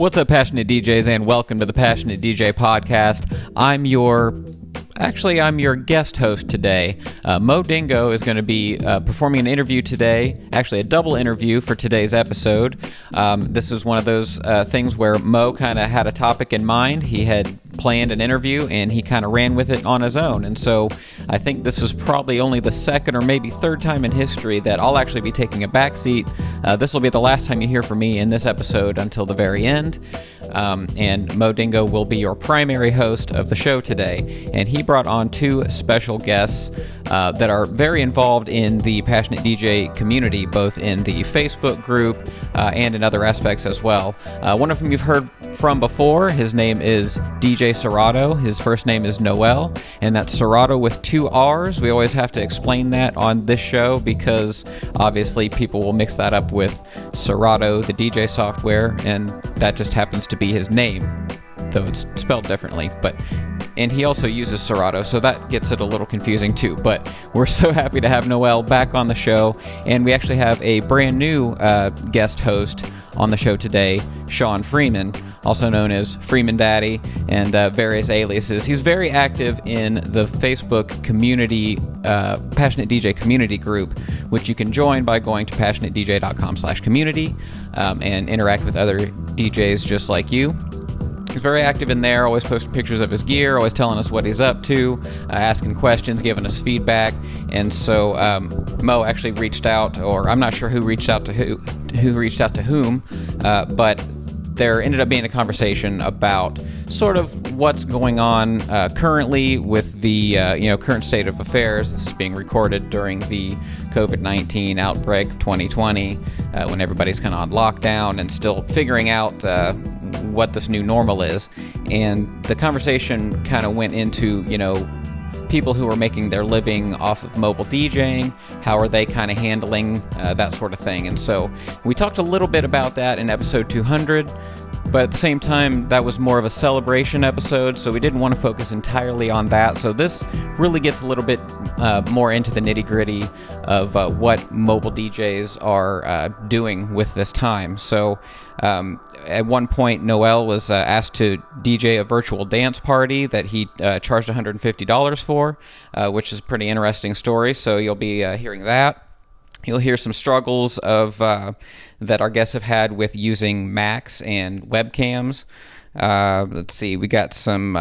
What's up, Passionate DJs, and welcome to the Passionate DJ Podcast. I'm your guest host today. Mo Dingo is going to be performing an interview today, actually a double interview for today's episode. This was one of those things where Mo kind of had a topic in mind. He had planned an interview and he kind of ran with it on his own. And so I think this is probably only the second or maybe third time in history that I'll actually be taking a backseat. This will be the last time you hear from me in this episode until the very end. And Mo Dingo will be your primary host of the show today. And he brought on two special guests that are very involved in the Passionate DJ community, both in the Facebook group and in other aspects as well. One of them you've heard from before. His name is DJ Serrato. His first name is Noel, and that's Serrato with two R's. We always have to explain that on this show because obviously people will mix that up with Serrato, the DJ software, and that just happens to be his name, though it's spelled differently. And he also uses Serrato, so that gets it a little confusing too. But we're so happy to have Noel back on the show, and we actually have a brand new guest host on the show today, Shawn Freeman, also known as Freeman Daddy and various aliases. He's very active in the Facebook community, Passionate DJ community group, which you can join by going to passionatedj.com/community and interact with other DJs just like you. He's very active in there, always posting pictures of his gear, always telling us what he's up to, asking questions, giving us feedback. And so Mo actually reached out, or I'm not sure who reached out to whom, but there ended up being a conversation about sort of what's going on currently with the current state of affairs. This is being recorded during the COVID-19 outbreak of 2020, when everybody's kind of on lockdown and still figuring out what this new normal is. And the conversation kind of went into, people who are making their living off of mobile DJing, how are they kind of handling that sort of thing. And so we talked a little bit about that in episode 200, but at the same time, that was more of a celebration episode, so we didn't want to focus entirely on that. So this really gets a little bit more into the nitty-gritty of what mobile DJs are doing with this time. So at one point, Noel was asked to DJ a virtual dance party that he charged $150 for, which is a pretty interesting story, so you'll be hearing that. You'll hear some struggles of that our guests have had with using Macs and webcams. Let's see, we got some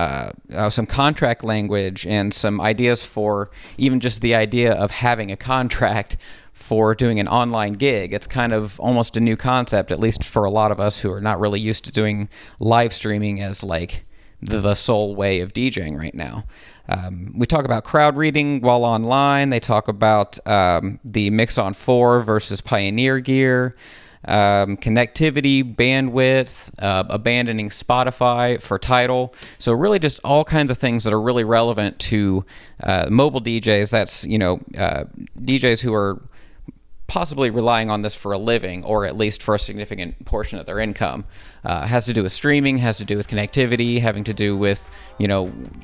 contract language and some ideas for even just the idea of having a contract for doing an online gig. It's kind of almost a new concept, at least for a lot of us who are not really used to doing live streaming as like the sole way of DJing right now. We talk about crowd reading while online. They talk about the MIXON 4 versus Pioneer gear, connectivity, bandwidth, abandoning Spotify for TIDAL. So really just all kinds of things that are really relevant to mobile DJs. That's, DJs who are possibly relying on this for a living, or at least for a significant portion of their income. Has to do with streaming, has to do with connectivity, having to do with,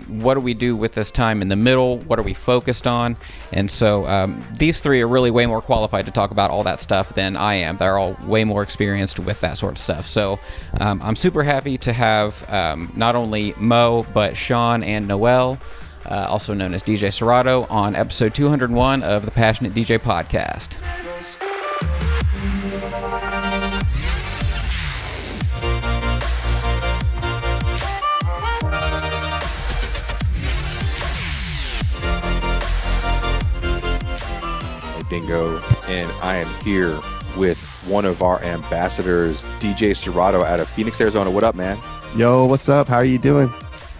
what do we do with this time in the middle? What are we focused on? And so these three are really way more qualified to talk about all that stuff than I am. They're all way more experienced with that sort of stuff. So I'm super happy to have not only Mo, but Shawn and Noel, also known as DJ Serrato, on episode 201 of the Passionate DJ Podcast. Dingo, and I am here with one of our ambassadors, DJ Serrato out of Phoenix, Arizona. What up, man? Yo, what's up? How are you doing?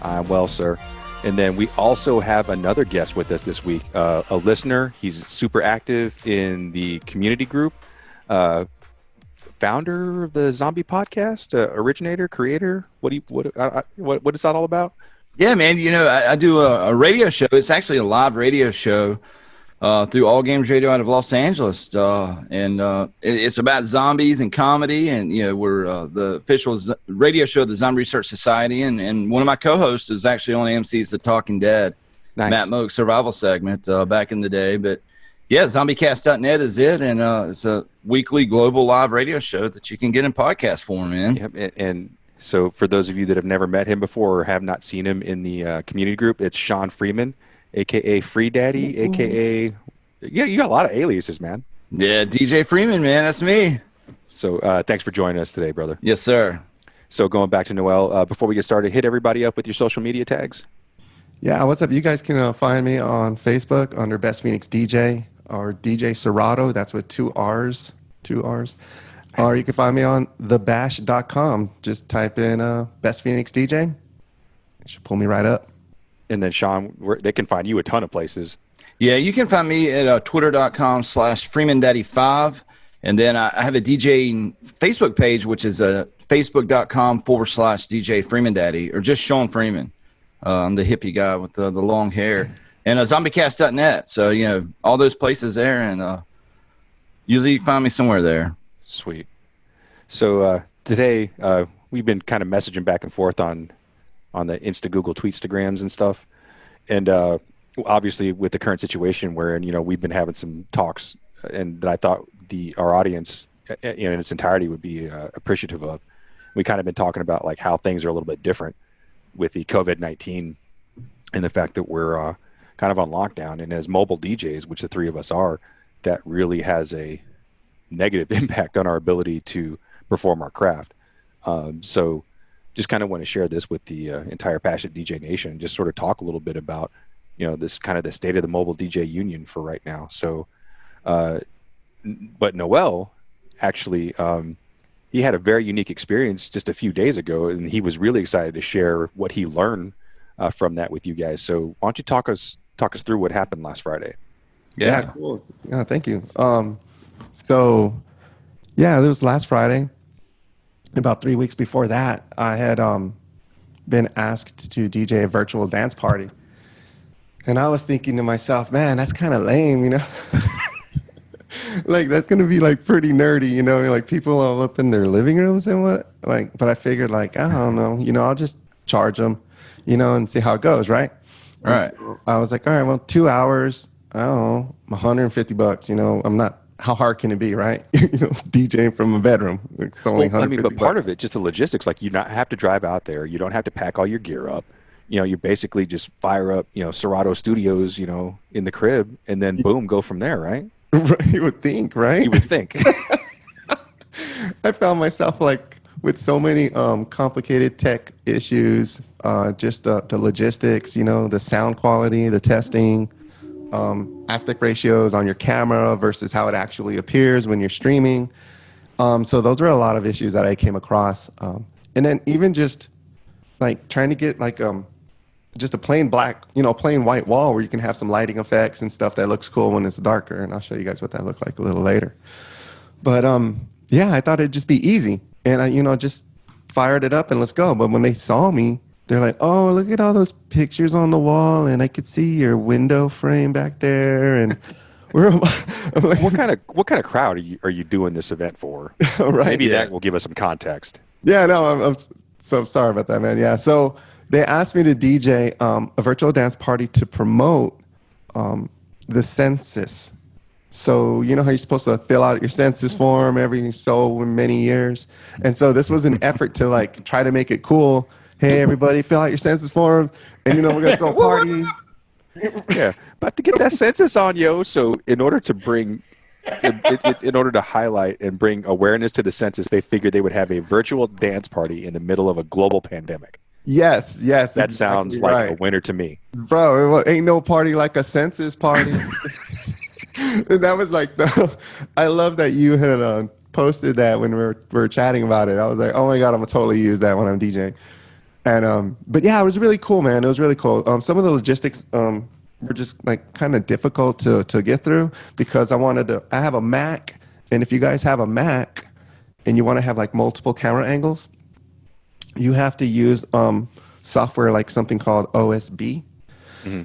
I'm well, sir. And then we also have another guest with us this week, a listener. He's super active in the community group, founder of the Zombie Podcast, originator, creator. What is that all about? Yeah, man. I do a radio show. It's actually a live radio show through All Games Radio out of Los Angeles, and it's about zombies and comedy. And we're the official radio show of the Zombie Research Society, and one of my co-hosts is actually on AMC's The Talking Dead, nice. Matt Moak's survival segment back in the day. But yeah, zombiecast.net is it, and it's a weekly global live radio show that you can get in podcast form, man. Yep, and So for those of you that have never met him before or have not seen him in the community group, it's Shawn Freeman, aka Free Daddy, aka you got a lot of aliases, man. Yeah, DJ Freeman, man, that's me. So thanks for joining us today, brother. Yes, sir. So going back to Noel, before we get started, hit everybody up with your social media tags. Yeah, what's up? You guys can find me on Facebook under Best Phoenix DJ or DJ Serrato. That's with two R's. Or you can find me on thebash.com. Just type in Best Phoenix DJ. It should pull me right up. And then Shawn, they can find you a ton of places. Yeah, you can find me at twitter.com/FreemanDaddy5. And then I have a DJ Facebook page, which is facebook.com/DJ Freeman Daddy, or just Shawn Freeman. I'm the hippie guy with the long hair. And zombiecast.net. So, all those places there. And usually you can find me somewhere there. Sweet. So today we've been kind of messaging back and forth on the Google Tweetstagrams and stuff. And obviously with the current situation wherein, we've been having some talks and that I thought our audience in its entirety would be appreciative of. We kind of been talking about like how things are a little bit different with the COVID-19 and the fact that we're kind of on lockdown. And as mobile DJs, which the three of us are, that really has a negative impact on our ability to perform our craft. So just kind of want to share this with the entire Passionate DJ Nation and just sort of talk a little bit about, this kind of the state of the mobile DJ union for right now. So, but Noel actually, he had a very unique experience just a few days ago, and he was really excited to share what he learned from that with you guys. So why don't you talk us through what happened last Friday? Yeah, cool. Yeah, thank you. So, yeah, it was last Friday. About 3 weeks before that, I had been asked to DJ a virtual dance party. And I was thinking to myself, man, that's kind of lame, Like, that's going to be, like, pretty nerdy, like people all up in their living rooms and what. Like, but I figured, like, I don't know, I'll just charge them, and see how it goes, right? Right. So I was like, all right, well, 2 hours, I don't know, $150, I'm not, how hard can it be, right? DJing from a bedroom. It's only $150. But part of it, just the logistics, like you not have to drive out there. You don't have to pack all your gear up. You basically just fire up, Serrato Studios, in the crib and then boom, go from there, right? You would think, right? You would think. I found myself like with so many complicated tech issues, just the logistics, the sound quality, the testing, aspect ratios on your camera versus how it actually appears when you're streaming. So those are a lot of issues that I came across. And then even just like trying to get like just a plain black, plain white wall where you can have some lighting effects and stuff that looks cool when it's darker. And I'll show you guys what that looked like a little later. But yeah, I thought it'd just be easy. And I, just fired it up and let's go. But when they saw me, they're like, oh, look at all those pictures on the wall. And I could see your window frame back there. And I'm like, what kind of crowd are you doing this event for? Right. Maybe that will give us some context. Yeah, no, I'm so sorry about that, man. Yeah. So they asked me to DJ a virtual dance party to promote the census. So you know how you're supposed to fill out your census form every so many years? And so this was an effort to like try to make it cool. Hey, everybody, fill out your census form. And, we're going to throw a party. Yeah, about to get that census on, yo. So in order to bring, in order to highlight and bring awareness to the census, they figured they would have a virtual dance party in the middle of a global pandemic. Yes. That sounds like a winner to me. Bro, it ain't no party like a census party. And that was like I love that you had posted that when we were chatting about it. I was like, oh my God, I'm going to totally use that when I'm DJing. And but yeah, it was really cool, man. It was really cool. Some of the logistics were just like kind of difficult to get through because I have a Mac, and if you guys have a Mac and you want to have like multiple camera angles, you have to use software like something called OSB. Mm-hmm.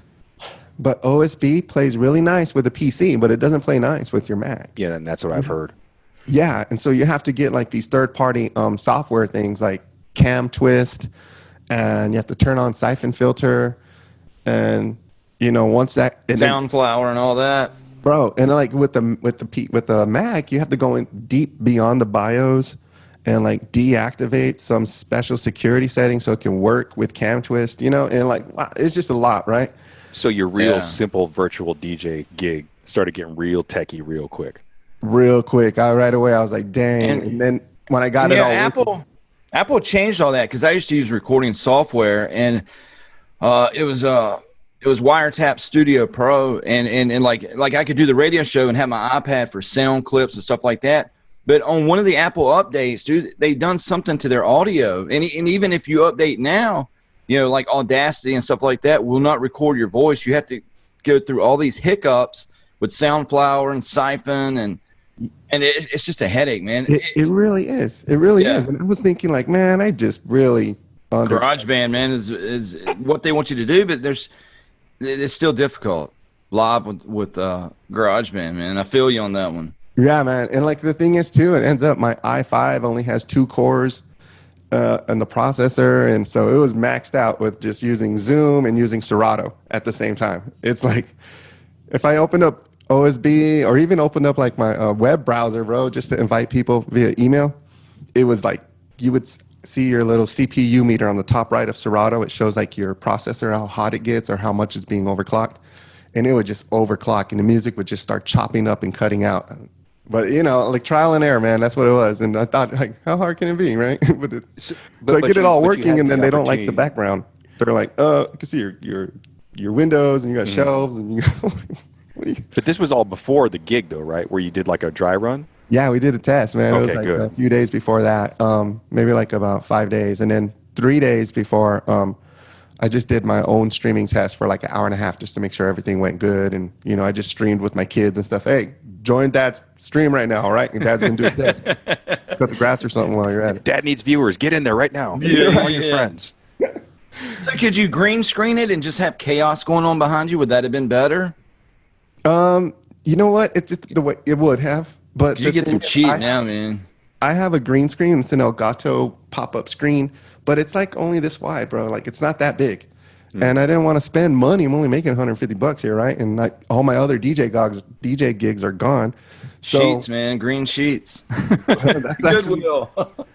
But OSB plays really nice with a PC, but it doesn't play nice with your Mac. Yeah, and that's what I've heard. Yeah, and so you have to get like these third-party software things like Cam Twist, and you have to turn on Siphon Filter, and once that Soundflower and all that, bro. And like with the Mac, you have to go in deep beyond the BIOS and like deactivate some special security setting so it can work with cam twist, you know, and like wow, it's just a lot, right? So your real simple virtual DJ gig started getting real techie real quick. Real quick. Right away I was like, dang. And then when I got it all Apple changed all that because I used to use recording software, and it was Wiretap Studio Pro, and like I could do the radio show and have my iPad for sound clips and stuff like that. But on one of the Apple updates, dude, they done something to their audio, and even if you update now, you know, like Audacity and stuff like that will not record your voice. You have to go through all these hiccups with Soundflower and Siphon, and it's just a headache, man. It really is. It really is. And I was thinking, like, man, I just really GarageBand, man, is what they want you to do, but it's still difficult live with GarageBand, man. I feel you on that one. Yeah, man. And like the thing is too, it ends up my i5 only has 2 cores and the processor, and so it was maxed out with just using Zoom and using Serrato at the same time. It's like if I opened up OSB or even opened up like my web browser, bro, just to invite people via email, it was like you would see your little CPU meter on the top right of Serrato. It shows like your processor, how hot it gets or how much it's being overclocked, and it would just overclock, and the music would just start chopping up and cutting out. But, you know, like trial and error, man, that's what it was. And I thought, like, how hard can it be, right? So I get it all working, and then they don't like the background. They're like, you can see your windows, and you got shelves, and you got... But this was all before the gig, though, right? Where you did like a dry run? Yeah, we did a test, man. Okay, it was like good. a few days before that, maybe like about 5 days. And then 3 days before, I just did my own streaming test for like an hour and a half just to make sure everything went good. And, you know, I just streamed with my kids and stuff. Hey, join Dad's stream right now, all right? And Dad's going to do a test. Cut the grass or something while you're at it. Dad needs viewers. Get in there right now. All your friends. So could you green screen it and just have chaos going on behind you? Would that have been better? You know what? It's just the way it would have. But You get them cheap now, man. I have a green screen. It's an Elgato pop-up screen, but it's like only this wide, bro. Like it's not that big. And I didn't want to spend money. I'm only making $150 here, right? And like all my other DJ gigs are gone. So, sheets, man, green sheets. That's actually Goodwill.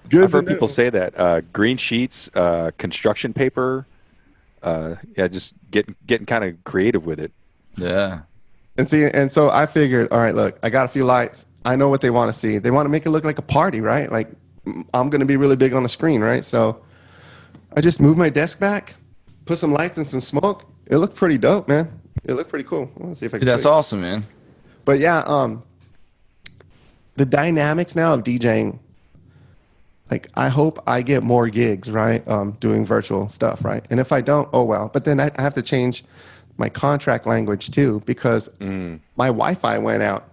good. I've heard people say that green sheets, construction paper. Just getting kind of creative with it. Yeah. And so I figured, all right, look, I got a few lights. I know what they want to see. They want to make it look like a party, right? Like I'm going to be really big on the screen, right? So I just moved my desk back, put some lights and some smoke. It looked pretty dope, man. It looked pretty cool. Let's see if I can. That's awesome, man. But yeah, the dynamics now of DJing, like I hope I get more gigs, right? Doing virtual stuff, right? And if I don't, oh well. But then I have to change my contract language too, because my Wi-Fi went out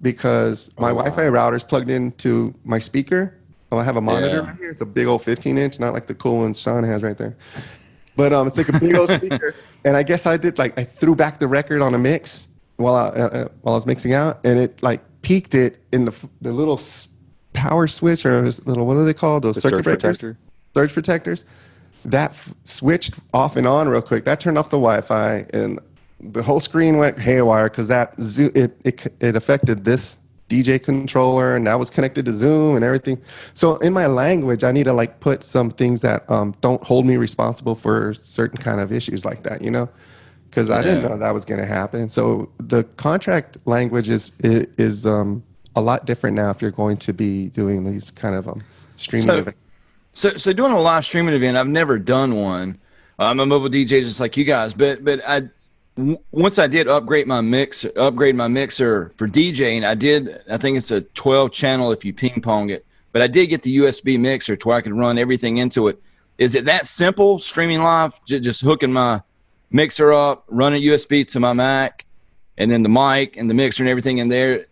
because my Wi-Fi router's plugged into my speaker. Oh, I have a monitor right here. It's a big old 15-inch, not like the cool ones Shawn has right there. But it's like a big old speaker. And I guess I threw back the record on a mix while I was mixing out, and it like peaked it in the little power switch or little, what are they called? Those circuit breakers? Surge protectors. That switched off and on real quick. That turned off the Wi-Fi, and the whole screen went haywire because it affected this DJ controller, and that was connected to Zoom and everything. So in my language, I need to like put some things that don't hold me responsible for certain kind of issues like that, you know, because I didn't know that was going to happen. So the contract language is a lot different now if you're going to be doing these kind of streaming events. So doing a live streaming event, I've never done one. I'm a mobile DJ just like you guys, but once I did upgrade my mixer for DJing, I think it's a 12 channel if you ping pong it, but I did get the USB mixer to where I could run everything into it. Is it that simple, streaming live, just hooking my mixer up, running USB to my Mac, and then the mic and the mixer and everything in there?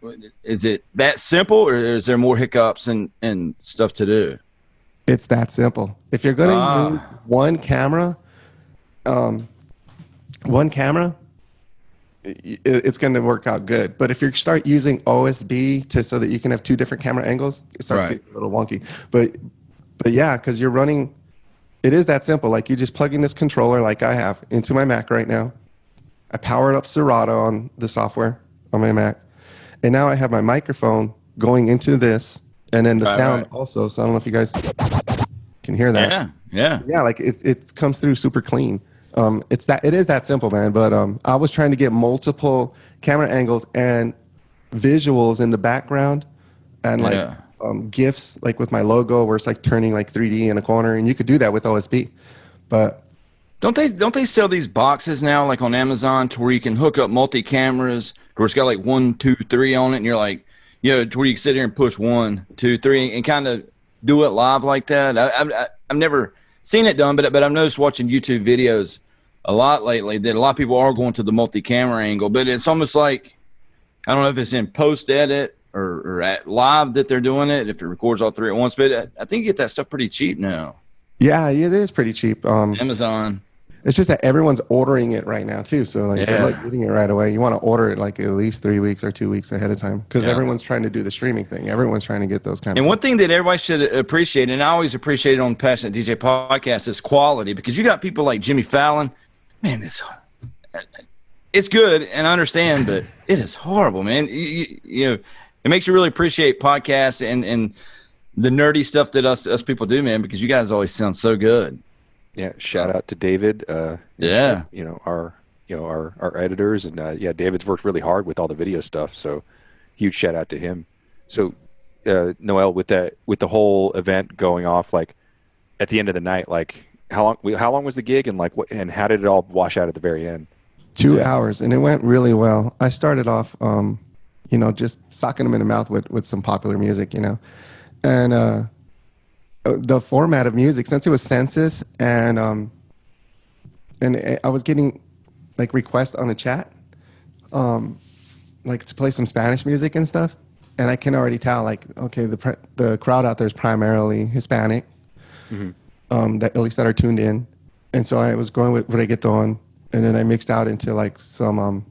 Is it that simple, or is there more hiccups and stuff to do? It's that simple. If you're going to use one camera, it's going to work out good. But if you start using OSB so that you can have 2 different camera angles, it starts getting a little wonky. But yeah, because you're running, it is that simple. Like you just plug in this controller like I have into my Mac right now. I powered up Serrato on the software on my Mac. And now I have my microphone going into this and then the Right, sound right. also. So I don't know if you guys can hear that. Yeah. Like it comes through super clean. It is that simple, man. But I was trying to get multiple camera angles and visuals in the background, and like GIFs, like with my logo, where it's like turning like 3D in a corner, and you could do that with OSP. But Don't they sell these boxes now, like on Amazon, to where you can hook up multi cameras, where it's got like 1, 2, 3 on it, and you're like, to where you can sit here and push 1, 2, 3, and kind of do it live like that. I've never seen it done, but I've noticed watching YouTube videos a lot lately that a lot of people are going to the multi camera angle, but it's almost like, I don't know if it's in post edit or at live that they're doing it, if it records all 3 at once, but I think you get that stuff pretty cheap now. yeah, it is pretty cheap. Amazon. It's just that everyone's ordering it right now too. So like they're like getting it right away. You want to order it like at least 3 weeks or 2 weeks ahead of time, because everyone's trying to do the streaming thing. Everyone's trying to get those kind of. And one thing that everybody should appreciate, and I always appreciate it on Passionate DJ podcast, is quality, because you got people like Jimmy Fallon. Man, it's good, and I understand, but it is horrible, man. It makes you really appreciate podcasts and the nerdy stuff that us people do, man, because you guys always sound so good. Yeah, shout out to David. Our editors, and David's worked really hard with all the video stuff. So huge shout out to him. So Noel, with the whole event going off, like at the end of the night, like how long was the gig, and like what, and how did it all wash out at the very end? 2 hours, and it went really well. I started off, just socking them in the mouth with some popular music, and the format of music, since it was census, and I was getting like requests on the chat, like to play some Spanish music and stuff, and I can already tell, like, okay, the crowd out there is primarily Hispanic, that at least that are tuned in, and so I was going with reggaeton, and then I mixed out into like some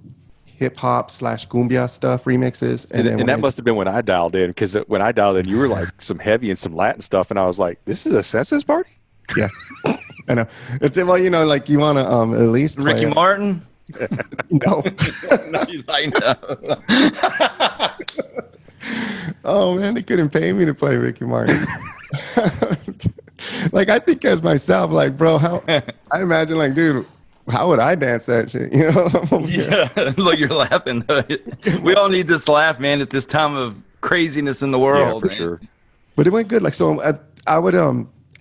hip hop / cumbia stuff remixes, and that must have been when I dialed in, because when I dialed in, you were like some heavy and some Latin stuff, and I was like, "This is a census party." Yeah, I know. Well, like you want to at least play Ricky Martin. No. No, he's like, no. Oh man, they couldn't pay me to play Ricky Martin. Like I think as myself, like, bro, how I imagine, like, dude, how would I dance that shit? Yeah, look, you're laughing. We all need this laugh, man, at this time of craziness in the world. Yeah, for sure. But it went good. Like, so I would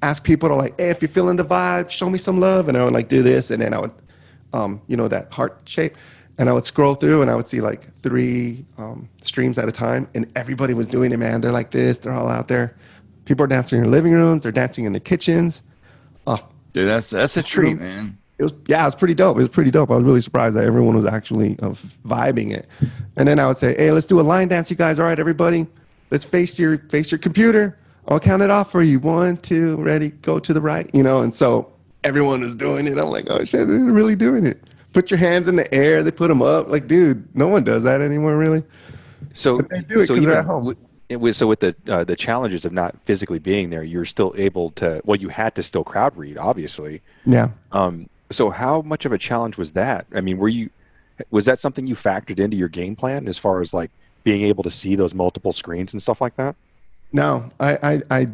ask people to, like, hey, if you're feeling the vibe, show me some love, and I would like do this, and then I would, that heart shape, and I would scroll through, and I would see like 3 streams at a time, and everybody was doing it, man. They're like this. They're all out there. People are dancing in their living rooms. They're dancing in their kitchens. Dude, that's a treat, man. It was pretty dope. It was pretty dope. I was really surprised that everyone was actually vibing it. And then I would say, hey, let's do a line dance, you guys. All right, everybody, let's face your computer. I'll count it off for you. 1, 2, ready, go to the right. And so everyone was doing it. I'm like, oh shit, they're really doing it. Put your hands in the air. They put them up. Like, dude, no one does that anymore, really. So but they do it because they're at home. With the challenges of not physically being there, you're still able to. Well, you had to still crowd read, obviously. Yeah. So how much of a challenge was that? I mean, was that something you factored into your game plan as far as like being able to see those multiple screens and stuff like that? No, I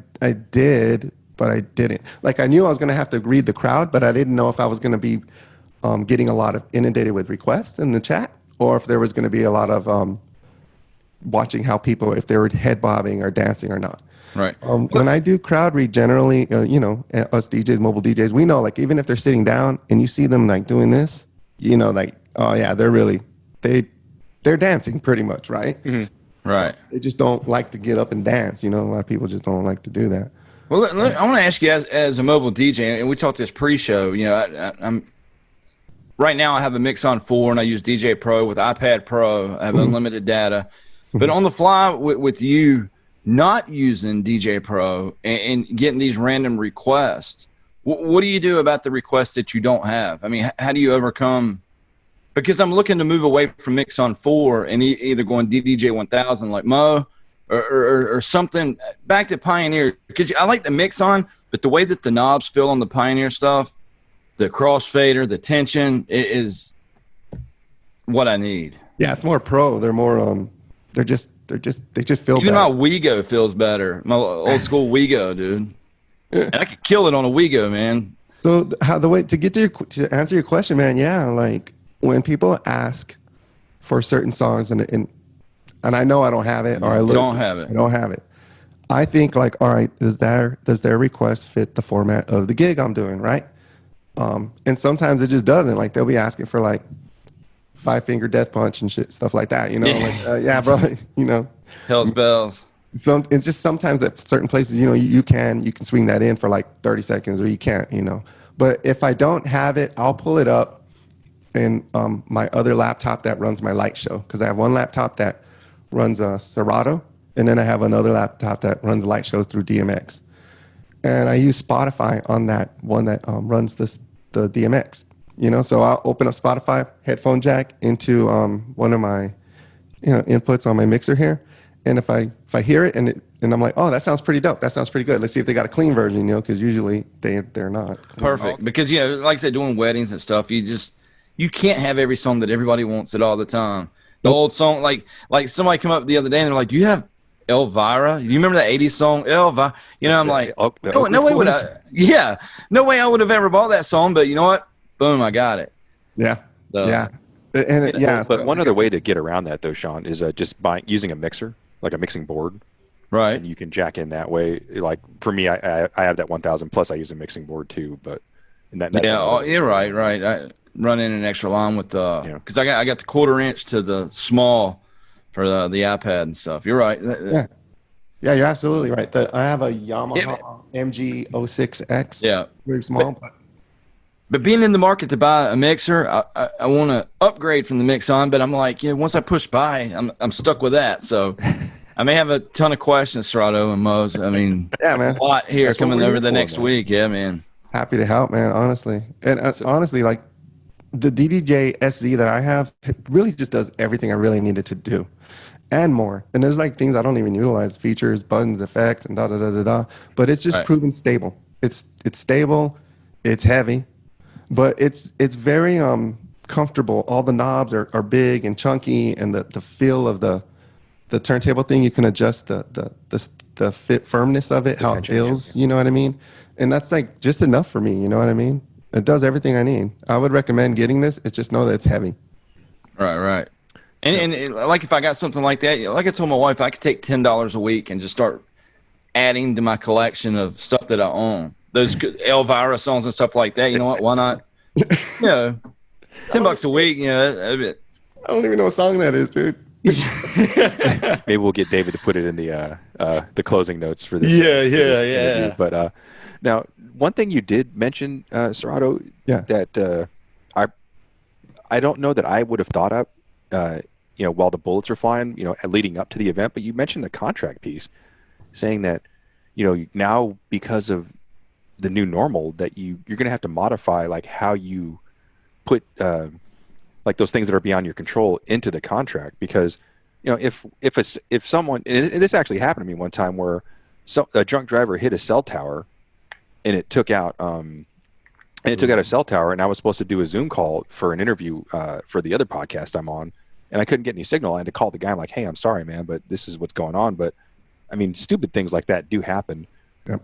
did, but I didn't. Like, I knew I was going to have to read the crowd, but I didn't know if I was going to be getting a lot of inundated with requests in the chat, or if there was going to be a lot of watching how people, if they were head bobbing or dancing or not. Right. When I do crowd read, generally, us DJs, mobile DJs, we know, like, even if they're sitting down and you see them like doing this, like, oh yeah, they're dancing pretty much, right? Mm-hmm. Right. They just don't like to get up and dance. A lot of people just don't like to do that. Well, I want to ask you, as a mobile DJ, and we talked this pre-show. I'm right now. I have a MIXON 4, and I use DJ Pro with iPad Pro. I have unlimited data, but on the fly with you not using DJ Pro and getting these random requests, what do you do about the requests that you don't have? I mean, how do you overcome? Because I'm looking to move away from MIXON 4 and either going DDJ 1000 like Mo or something back to Pioneer. Because I like the MIXON, but the way that the knobs feel on the Pioneer stuff, the crossfader, the tension is what I need. Yeah, it's more pro. They're more they're they just feel Even better. my Wego feels better. My old school Wego, dude. And I could kill it on a Wego, man. So the way to get to answer your question, man, yeah, like when people ask for certain songs and I know I don't have it, or I don't have it. I don't have it. I think like, all right, does their request fit the format of the gig I'm doing, right? And sometimes it just doesn't. Like they'll be asking for like 5-finger death punch and shit, stuff like that. You know, like yeah, bro. You know, Hell's bells. So it's just sometimes at certain places, you know, you can swing that in for like 30 seconds, or you can't, you know. But if I don't have it, I'll pull it up in my other laptop that runs my light show, because I have one laptop that runs Serrato, and then I have another laptop that runs light shows through DMX. And I use Spotify on that one that runs the DMX. You know, so I'll open up Spotify, headphone jack into one of my inputs on my mixer here. And if I hear it and I'm like, oh, that sounds pretty dope. That sounds pretty good. Let's see if they got a clean version, you know, because usually they're not. Perfect. Because, you know, like I said, doing weddings and stuff, you can't have every song that everybody wants it all the time. The old song, like somebody come up the other day and they're like, do you have Elvira? Do you remember that 80s song, Elvira? You know, I'm like, no way would no way I would have ever bought that song, but you know what? Boom, I got it. Yeah. So, yeah. But one other way to get around that, though, Shawn, is just using a mixer, like a mixing board. Right. And you can jack in that way. Like for me, I have that 1000 plus. I use a mixing board too, but that's you're right. I run in an extra line with because I got the 1/4 inch to the small for the iPad and stuff. You're right. Yeah, you're absolutely right. I have a Yamaha MG06X. Yeah, very small, but being in the market to buy a mixer, I want to upgrade from the MIXON, but I'm like, once I push buy, I'm stuck with that. So I may have a ton of questions, Serrato and Mo's. I mean, yeah, man, a lot here coming over the next week. Yeah, man. Happy to help, man. Honestly, and honestly, like the DDJ SZ that I have, it really just does everything I really needed to do, and more. And there's like things I don't even utilize, features, buttons, effects, and da da da da da. But it's just proven stable. It's stable. It's heavy. But it's very comfortable. All the knobs are big and chunky, and the feel of the turntable thing, you can adjust the fit firmness of it, how it feels. You know what I mean? And that's like just enough for me. You know what I mean? It does everything I need. I would recommend getting this. It's just know that it's heavy. Right. And like if I got something like that, like I told my wife, I could take $10 a week and just start adding to my collection of stuff that I own. Those Elvira songs and stuff like that. You know what? Why not? $10 a week. I don't even know what song that is, dude. Maybe we'll get David to put it in the closing notes for this. Interview. But now, one thing you did mention, Serrato, that I don't know that I would have thought up, while the bullets are flying, leading up to the event. But you mentioned the contract piece, saying that, now because of the new normal, that you're going to have to modify like how you put like those things that are beyond your control into the contract, because if someone, and this actually happened to me one time, where a drunk driver hit a cell tower and it took out a cell tower, and I was supposed to do a Zoom call for an interview for the other podcast I'm on, and I couldn't get any signal. I had to call the guy. I'm like, hey, I'm sorry, man, but this is what's going on. But I mean, stupid things like that do happen. Yep.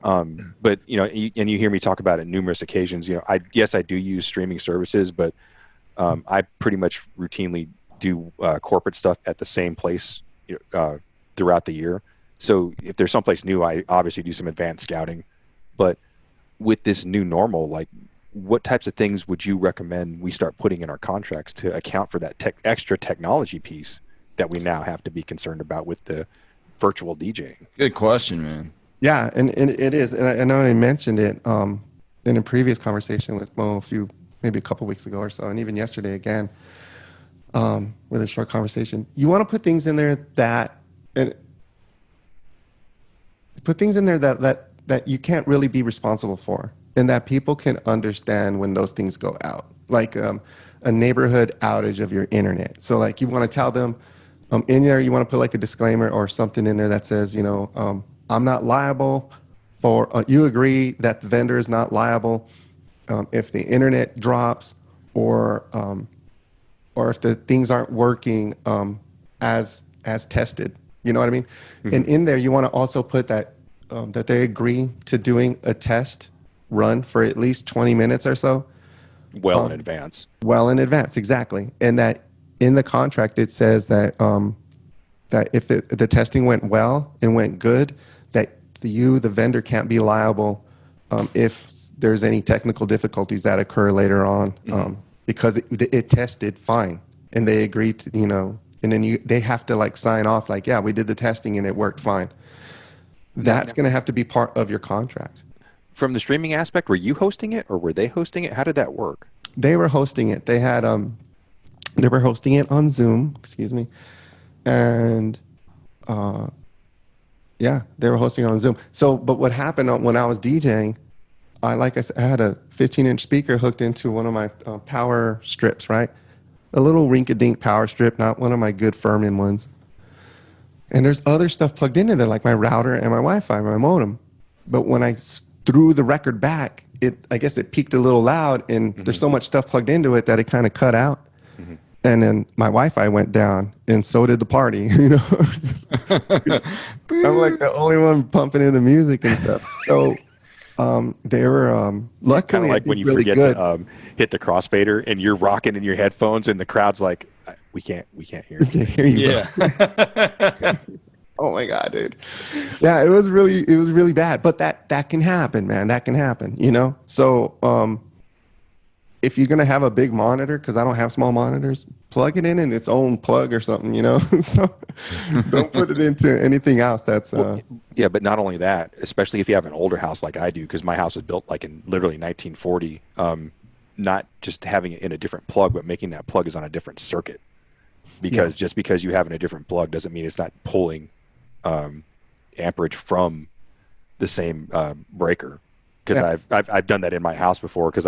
But and you hear me talk about it numerous occasions. I do use streaming services, but I pretty much routinely do corporate stuff at the same place throughout the year. So if there's someplace new, I obviously do some advanced scouting. But with this new normal, like, what types of things would you recommend we start putting in our contracts to account for that extra technology piece that we now have to be concerned about with the virtual DJing? Good question, man. Yeah, and it is. And I know I mentioned it in a previous conversation with Mo maybe a couple weeks ago or so, and even yesterday again, with a short conversation. You want to put things in there that you can't really be responsible for, and that people can understand when those things go out, like a neighborhood outage of your internet. So like you want to tell them in there, you want to put like a disclaimer or something in there that says, I'm not liable for, you agree that the vendor is not liable if the internet drops or if the things aren't working as tested, You know what I mean? And in there, you want to also put that that they agree to doing a test run for at least 20 minutes or so. Well in advance. Well in advance, exactly. And that in the contract, it says that that if the testing went well and went good, that the vendor, can't be liable if there's any technical difficulties that occur later on, because it tested fine and they agreed to, and then they have to like sign off like, yeah, we did the testing and it worked fine. That's going to have to be part of your contract. From the streaming aspect, were you hosting it or were they hosting it? How did that work? They were hosting it. They had they were hosting it on Zoom, excuse me. And yeah, they were hosting it on Zoom. So, but what happened when I was DJing, like I said, I had a 15-inch speaker hooked into one of my power strips, right? A little rink-a-dink power strip, not one of my good Furman ones. And there's other stuff plugged into there, like my router and my Wi-Fi, my modem. But when I threw the record back, I guess it peaked a little loud, and there's so much stuff plugged into it that it kind of cut out. And then my Wi-Fi went down, and so did the party. I'm like the only one pumping in the music and stuff. So they were luckily Kind of like when you really forget good. to hit the crossfader and you're rocking in your headphones and the crowd's like, we can't hear you. Hear you, bro. Oh my God, dude. Yeah, it was really bad. But that can happen, man. That can happen, So if you're gonna have a big monitor, because I don't have small monitors, plug it in its own plug or something, So don't put it into anything else that's Yeah, but not only that, especially if you have an older house like I do, because my house was built like in literally 1940, not just having it in a different plug, but making that plug is on a different circuit. Because just because you have it in a different plug doesn't mean it's not pulling amperage from the same breaker. Because I've done that in my house before. Because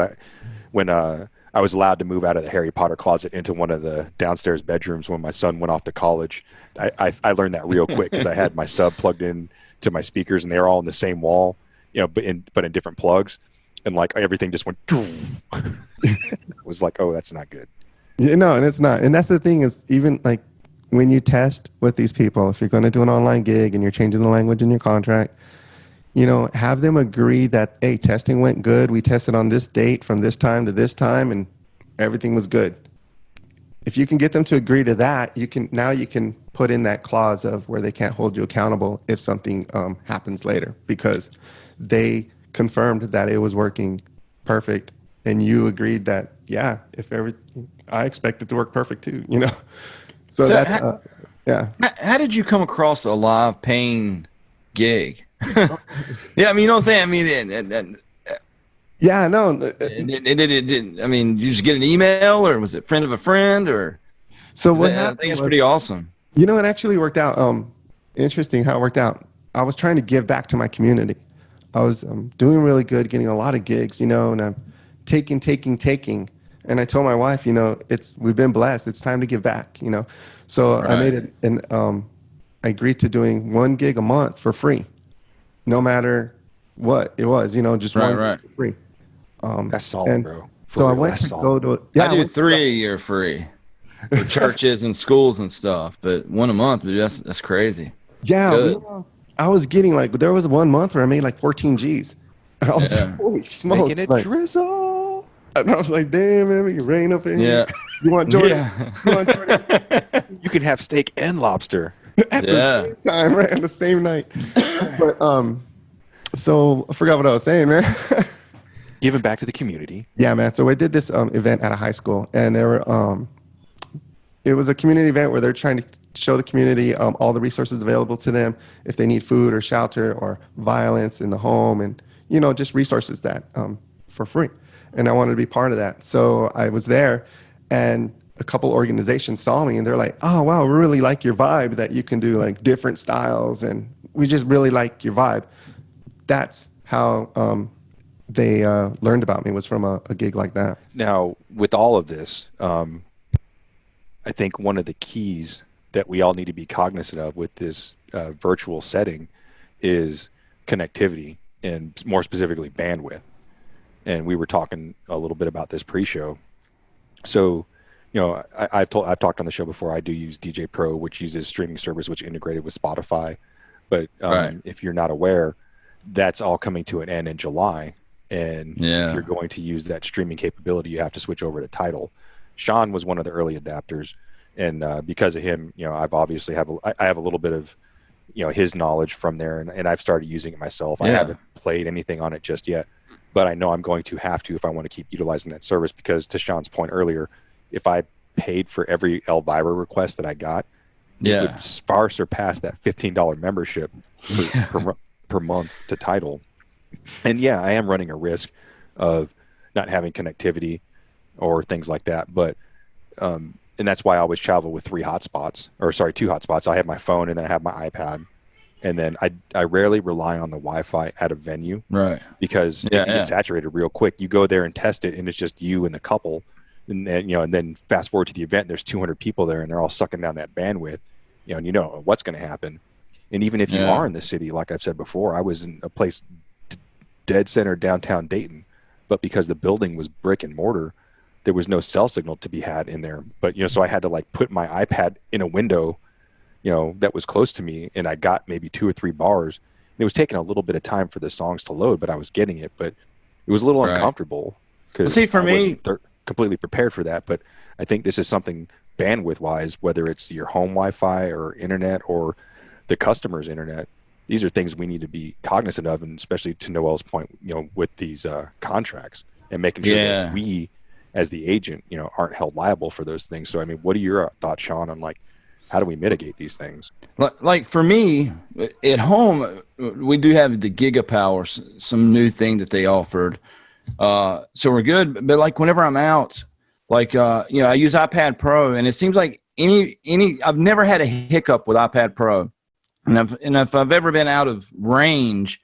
when I was allowed to move out of the Harry Potter closet into one of the downstairs bedrooms when my son went off to college, I learned that real quick because I had my sub plugged in to my speakers and they were all in the same wall, but in different plugs, and like everything just went. It was like, oh, that's not good. And it's not. And that's the thing is, even like when you test with these people, if you're going to do an online gig and you're changing the language in your contract, have them agree that, hey, testing went good. We tested on this date from this time to this time and everything was good. If you can get them to agree to that, you can put in that clause of where they can't hold you accountable if something happens later, because they confirmed that it was working perfect and you agreed that, yeah, I expect it to work perfect too, So that's, yeah. How did you come across a live paying gig? Yeah, I mean, you know what I'm saying? I mean, yeah, no. I mean, did you just get an email, or was it friend of a friend, or? So what I happened? think it's pretty awesome. It actually worked out. Interesting how it worked out. I was trying to give back to my community. I was doing really good, getting a lot of gigs, and I'm taking. And I told my wife, we've been blessed. It's time to give back, So Right. I made it, and I agreed to doing 1 gig a month for free, no matter what it was, just Right, one right. gig for free. That's solid, And bro. so I went to go to. Yeah, I do 3 a year free for churches and schools and stuff, but 1 a month, dude, that's crazy. Yeah, Good. I was getting there was 1 month where I made like 14 G's. I was like, holy smokes. Making it Like, drizzle. and I was like, damn, man, we can rain up in here. Yeah. You want Jordan? Yeah. You want Jordan? You can have steak and lobster. At Yeah. the same time, right? On the same night. But so I forgot what I was saying, man. Giving back to the community. Yeah, man. So I did this event at a high school, and it was a community event where they're trying to show the community all the resources available to them if they need food or shelter or violence in the home, and just resources that for free. And I wanted to be part of that, so I was there, and a couple organizations saw me, and they're like, "Oh wow, we really like your vibe that you can do like different styles, and we just really like your vibe." That's how they learned about me, was from a gig like that. Now, with all of this, I think one of the keys that we all need to be cognizant of with this virtual setting is connectivity, and more specifically bandwidth. And we were talking a little bit about this pre-show. So I've talked on the show before. I do use DJ Pro, which uses streaming service, which integrated with Spotify. But if you're not aware, that's all coming to an end in July. And if you're going to use that streaming capability, you have to switch over to TIDAL. Shawn was one of the early adapters, and because of him, I've obviously I have a little bit of his knowledge from there, and I've started using it myself. I haven't played anything on it just yet, but I know I'm going to have to if I want to keep utilizing that service, because to Shawn's point earlier, if I paid for every Elvira request that I got, it would far surpass that $15 membership per month to TIDAL. And I am running a risk of not having connectivity or things like that, but and that's why I always travel with two hotspots. I have my phone, and then I have my iPad, and then I rarely rely on the Wi-Fi at a venue, right? Because it can get saturated real quick. You go there and test it, and it's just you and the couple, and then and then fast forward to the event, and there's 200 people there, and they're all sucking down that bandwidth, and what's going to happen. And even if you are in the city, like I've said before, I was in a place dead center downtown Dayton, but because the building was brick and mortar, there was no cell signal to be had in there. But so I had to put my iPad in a window that was close to me, and I got maybe 2 or 3 bars. And it was taking a little bit of time for the songs to load, but I was getting it. But it was a little uncomfortable because I wasn't completely prepared for that. But I think this is something bandwidth wise, whether it's your home Wi-Fi or internet or the customer's internet, these are things we need to be cognizant of, and especially to Noel's point, with these contracts, and making sure that we, as the agent, aren't held liable for those things. So, I mean, what are your thoughts, Shawn, on how do we mitigate these things? Like for me at home, we do have the Gigapower, some new thing that they offered. So we're good. But whenever I'm out, I use iPad Pro, and it seems like I've never had a hiccup with iPad Pro. And if I've ever been out of range,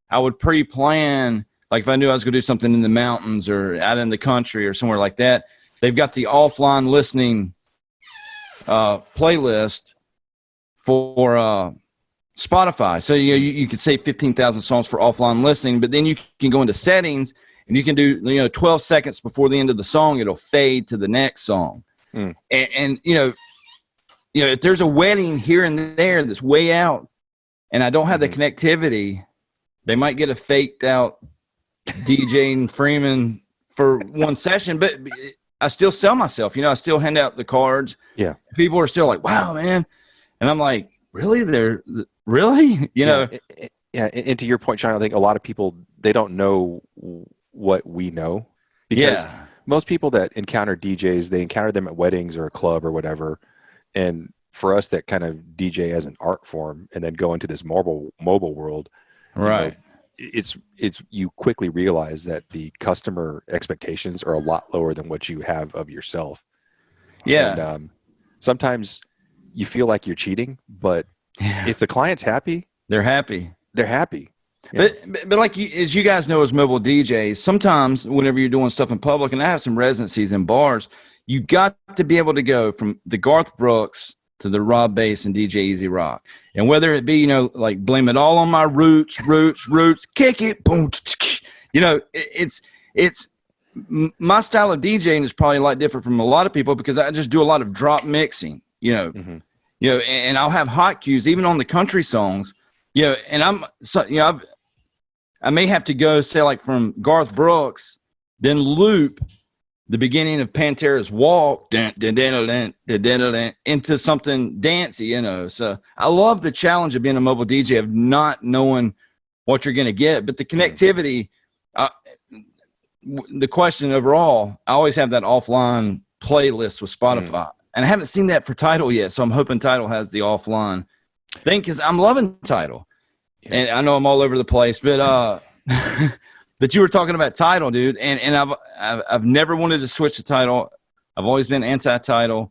I would pre-plan, if I knew I was going to do something in the mountains or out in the country or somewhere like that. They've got the offline listening playlist for Spotify. So you could save 15,000 songs for offline listening, but then you can go into settings and you can do 12 seconds before the end of the song, it'll fade to the next song. And if there's a wedding here and there that's way out and I don't have the connectivity, they might get a faked out DJing Freeman for one session, but I still sell myself. I still hand out the cards. Yeah. People are still like, wow, man. And I'm like, really? Really? Yeah. And to your point, Shawn, I think a lot of people, they don't know what we know, because most people that encounter DJs, they encounter them at weddings or a club or whatever. And for us that kind of DJ as an art form and then go into this mobile world, right? It's you quickly realize that the customer expectations are a lot lower than what you have of yourself. Yeah. And sometimes you feel like you're cheating, but if the client's happy, they're happy. They're happy. Yeah. But as you guys know, as mobile DJs, sometimes whenever you're doing stuff in public, and I have some residencies in bars, you got to be able to go from the Garth Brooks to the Rob Bass and DJ Easy Rock. And whether it be, blame it all on my roots, kick it, boom, it's my style of DJing is probably a lot different from a lot of people, because I just do a lot of drop mixing, and I'll have hot cues even on the country songs, and I may have to go say from Garth Brooks, then loop the beginning of Pantera's Walk into something dancey, So I love the challenge of being a mobile DJ, of not knowing what you're going to get. But the connectivity, the question overall, I always have that offline playlist with Spotify. And I haven't seen that for TIDAL yet, so I'm hoping TIDAL has the offline thing, because I'm loving TIDAL. Yeah. And I know I'm all over the place, but but you were talking about TIDAL, dude, and I've never wanted to switch to TIDAL. I've always been anti-TIDAL.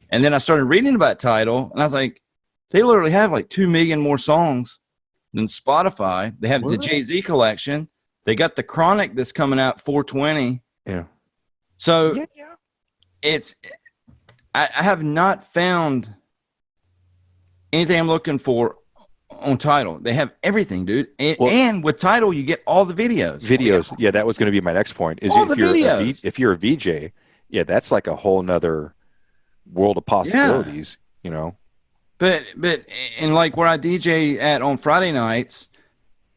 And then I started reading about TIDAL, and I was like, they literally have 2 million more songs than Spotify. They have the Jay-Z collection. They got the Chronic that's coming out 420. Yeah. So I have not found anything I'm looking for on TIDAL. They have everything, dude. And with TIDAL, you get all the videos. Yeah, that was going to be my next point. Is if you're a VJ, yeah, that's like a whole nother world of possibilities, you know. But and like where I DJ at on Friday nights,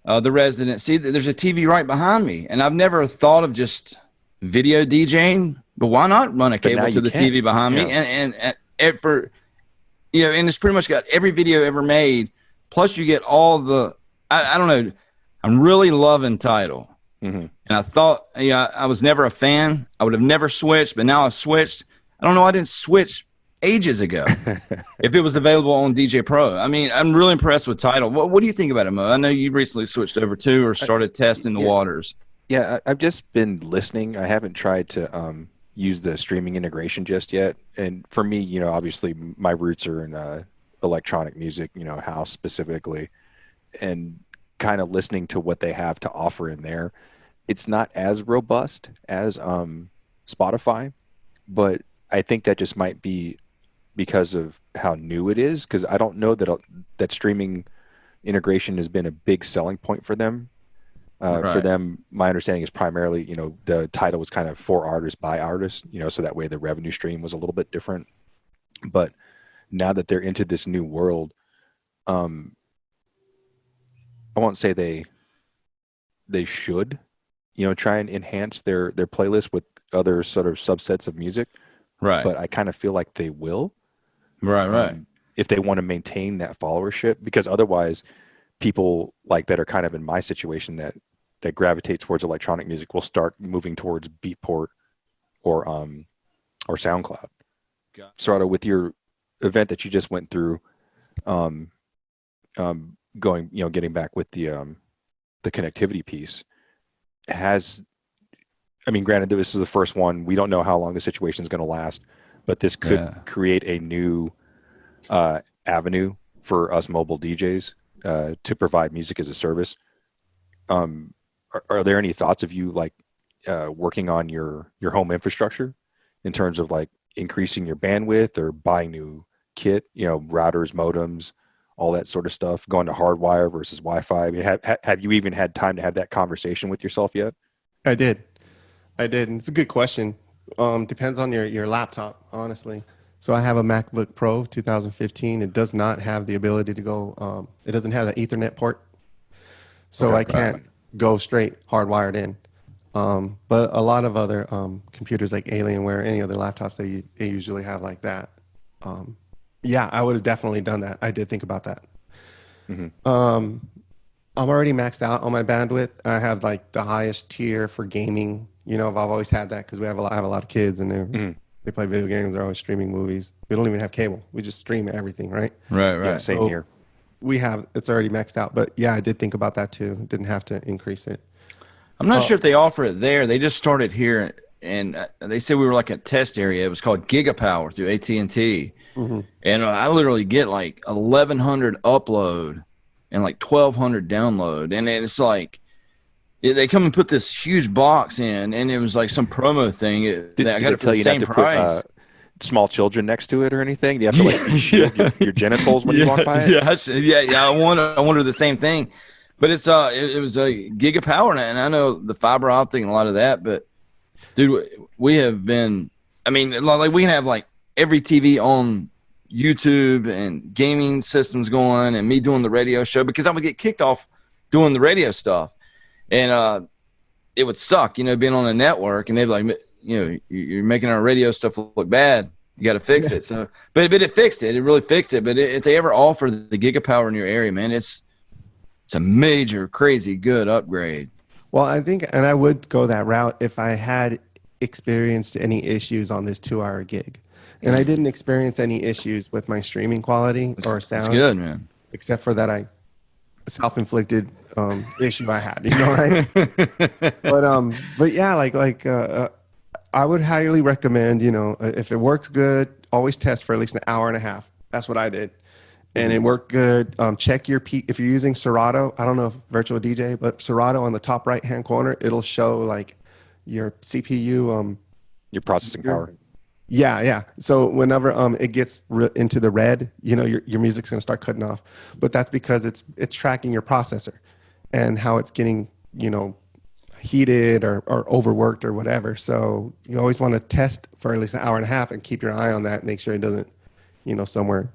the residency, there's a TV right behind me, and I've never thought of just video DJing, but why not run a cable to the TV behind me and for and it's pretty much got every video ever made, plus you get all the I don't know, I'm really loving TIDAL. And I thought I was never a fan. I would have never switched, but now I've switched. I don't know, I didn't switch ages ago if it was available on DJ Pro. I mean, I'm really impressed with TIDAL. What do you think about it, Mo? I know you recently switched over to or started testing the waters. Yeah, I've just been listening. I haven't tried to use the streaming integration just yet. And for me, obviously my roots are in electronic music, house specifically, and kind of listening to what they have to offer in there. It's not as robust as Spotify, but I think that just might be because of how new it is, because I don't know that streaming integration has been a big selling point for them. Right. For them, my understanding is primarily, the title was kind of for artists by artists, so that way the revenue stream was a little bit different. But now that they're into this new world, I won't say they should, try and enhance their playlist with other sort of subsets of music. Right. But I kind of feel like they will. Right. If they want to maintain that followership, because otherwise people like that are kind of in my situation that gravitate towards electronic music will start moving towards Beatport or SoundCloud. Serrato, with your event that you just went through, going, getting back with the connectivity piece, granted, this is the first one. We don't know how long the situation is going to last, but this could create a new avenue for us mobile DJs to provide music as a service. Are there any thoughts of you working on your home infrastructure in terms of increasing your bandwidth or buying new kit, routers, modems, all that sort of stuff, going to hardwire versus Wi-Fi? I mean, have you even had time to have that conversation with yourself yet? I did. And it's a good question. Depends on your laptop, honestly. So I have a MacBook Pro 2015. It does not have the ability to go, it doesn't have the Ethernet port. So I can't go straight hardwired in. But a lot of other computers like Alienware, any other laptops, they usually have like that. Yeah, I would have definitely done that. I did think about that. I'm already maxed out on my bandwidth. I have the highest tier for gaming. I've always had that because I have a lot of kids and they play video games. They're always streaming movies. We don't even have cable. We just stream everything, right? Right. Yeah, same here. It's already maxed out. But yeah, I did think about that too. Didn't have to increase it. I'm not sure if they offer it there. They just started here, and they said we were like a test area. It was called Gigapower through AT&T. And I literally get 1,100 upload and 1,200 download. And it's they come and put this huge box in, and it was some promo thing. I got it for the same price. Put, small children next to it or anything? Do you have to shield your genitals when you walk by it? Yeah. I wonder the same thing. But it was a Gigapower, and I know the fiber optic and a lot of that. But dude, we have been. I mean, we can have every TV on YouTube and gaming systems going, and me doing the radio show because I would get kicked off doing the radio stuff, and it would suck, being on a network, and they'd be like, you're making our radio stuff look bad. You got to fix it. So, but it fixed it. It really fixed it. But if they ever offer the Gigapower in your area, man, it's a major, crazy good upgrade. Well, I think, and I would go that route if I had experienced any issues on this 2-hour gig. And I didn't experience any issues with my streaming quality or sound. That's good, man. Except for that self-inflicted issue I had, right? But yeah, I would highly recommend, if it works good, always test for at least an hour and a half. That's what I did. And it worked good. Check your peak. If you're using Serrato, I don't know if Virtual DJ, but Serrato on the top right-hand corner, it'll show your CPU. Your processing power. Yeah. So whenever it gets into the red, your music's going to start cutting off. But that's because it's tracking your processor and how it's getting, heated or overworked or whatever. So you always want to test for at least an hour and a half and keep your eye on that. Make sure it doesn't, somewhere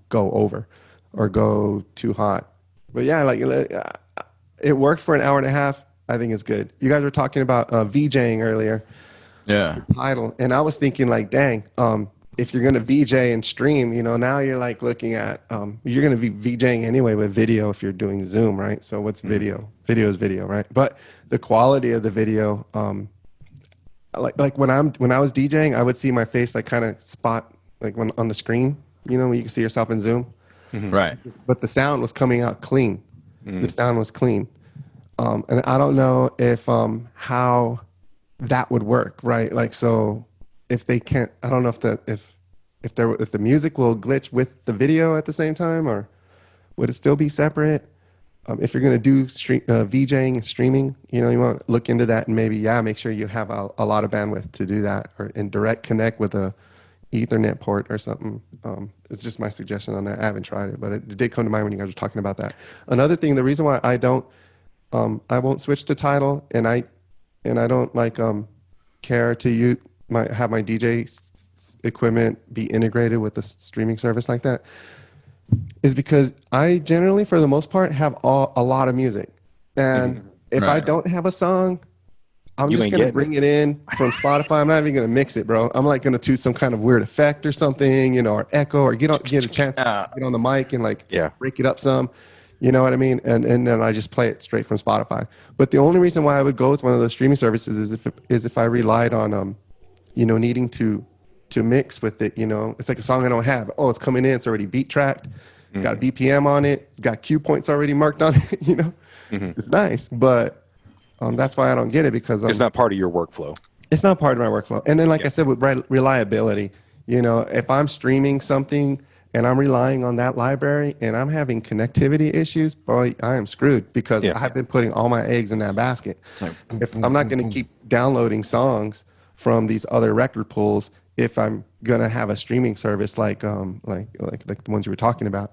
go over or go too hot. But yeah, like it worked for an hour and a half. I think it's good. You guys were talking about VJing earlier. Yeah. TIDAL. And I was thinking like, dang, if you're going to VJ and stream, now you're like looking at, you're going to be VJing anyway with video if you're doing Zoom, right? So what's video? Video is video, right? But the quality of the video, like when I was DJing, I would see my face like kind of spot like when on the screen, when you can see yourself in Zoom. Right. But the sound was coming out clean. The sound was clean. And I don't know if how that would work, right? Like, so if they can't, I don't know if the music will glitch with the video at the same time, or would it still be separate? If you're going to do VJing, streaming, you want to look into that and maybe, make sure you have a lot of bandwidth to do that, or in direct connect with a Ethernet port or something. It's just my suggestion on that. I haven't tried it, but it did come to mind when you guys were talking about that. Another thing, the reason why I won't switch to TIDAL, and I don't like care to have my DJ equipment be integrated with the streaming service like that, is because I generally, for the most part, have a lot of music, and if I don't have a song, I'm just going to bring it in from Spotify. I'm not even going to mix it, bro. I'm like going to choose some kind of weird effect or something, or echo, or get a chance to get on the mic and break it up some. You know what I mean? And then I just play it straight from Spotify. But the only reason why I would go with one of those streaming services is if I relied on, needing to mix with it. It's like a song I don't have. Oh, it's coming in. It's already beat tracked. Got a BPM on it. It's got cue points already marked on it. It's nice. But that's why I don't get it, because it's not part of your workflow. It's not part of my workflow. And then, like I said, with reliability, if I'm streaming something and I'm relying on that library and I'm having connectivity issues, boy, I am screwed, because I've been putting all my eggs in that basket. If I'm not going to keep downloading songs from these other record pools, if I'm going to have a streaming service like the ones you were talking about.